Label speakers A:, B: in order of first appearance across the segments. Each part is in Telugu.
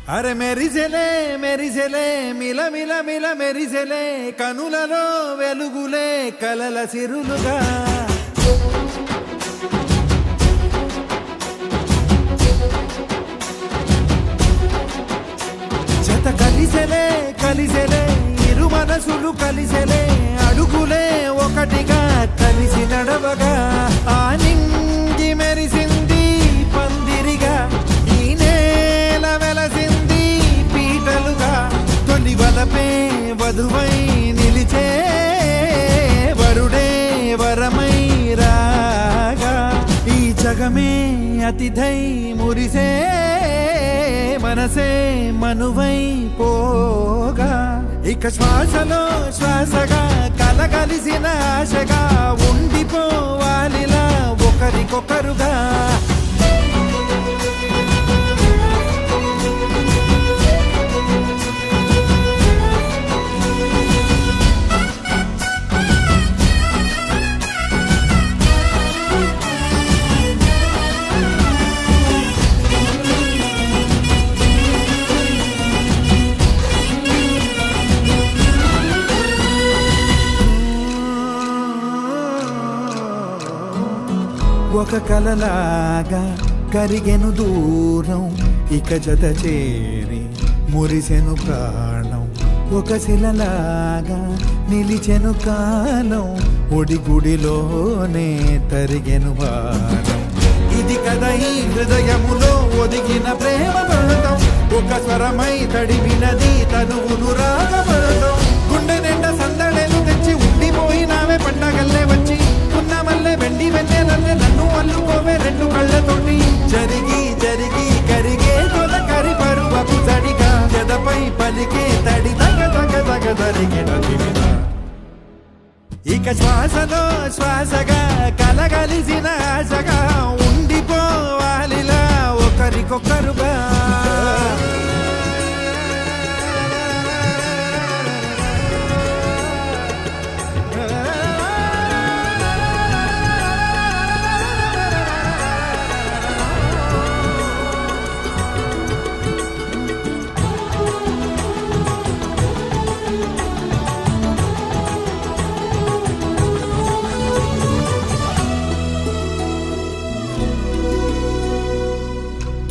A: అరే మెరిసెలే మెరిసెలే మిల మిల మిల మెరిసెలే కనులలో వెలుగులే కలల సిరులుగా జత కలిసెలే కలిసెలే ఇరు మనసులు కలిసెలే అడుగులే ఒకటిగా కలిసి నడవగా ఆ నింగి మెరిసింది పందిరిగా ఈ నేల వెలసింది పీటలుగా తొలి వలపే వధువై నిలిచే వరుడే వరమై రాగా ఈ జగమే అతిథై మురిసే మనసే మనువై పోగా ఇక శ్వాసలో శ్వాసగా కలగలిసిన ఆశగా ఉండిపోవాలిలా ఒకరికొకరుగా ఒక కలలాగా కరిగెను దూరం ఇక జత చేరి మురిసెను ప్రాణం ఒక శిలలాగా నిలిచెను కాలం ఒడిగుడిలోనే తరిగెను భారం ఇది కదా ఈ హృదయములో ఒదిగిన ప్రేమ పడతాం ఒక స్వరమై తడివినది తనువును రాగపడతాం గుండె నిండా సందడేలు తెచ్చి ఉండిపోయినావే పండగల్లే వచ్చి మల్లె వెండి వెన్నెలల్లే నన్ను అల్లుకోవే రెండు కళ్ళతోటి జరిగి జరిగి కరిగే తొలకరి పరువపు జడిగా జదపై పలికే తడి తగ తగ తగ తరిగిన ఇక శ్వాసలో శ్వాసగా కలగలిసిన ఆశగా ఉండిపోవాలిలా ఒకరికొకరుగా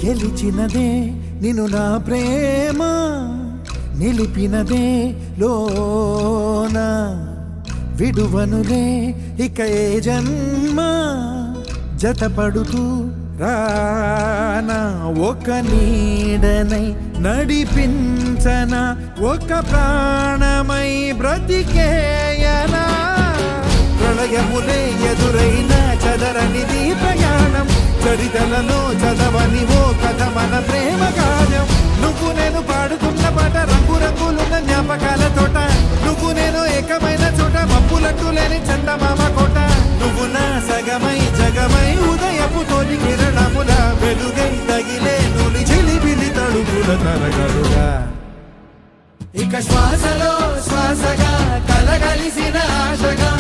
A: గెలిచినదే నిన్ను నా ప్రేమ నిలిపినదే లోన విడువనులే ఇక ఏ జన్మ జతపడుతూ రానా ఒక నీడనై నడిపించన ఒక ప్రాణమై బ్రతికేయనా ప్రళయములే ఎదురైన చదరనిది ప్రయాణం చరితలలో చదవని ఓ కథ మన ప్రేమ గానం నువ్వు నేను పాడుతున్న పాట రంగు రంగులున్న జ్ఞాపకాల తోట నువ్వు నేను ఏకమైన చోట మప్పులట్టు లేని చందమామ కోట నువ్వు నా సగమై జగమై ఉదయపు తోటి కిరణముల వెలుగై తగిలే నులి చిలిపిలి తడుపుల తరగలుగా ఇక శ్వాసలో శ్వాసగా కలగలిసిన ఆశగా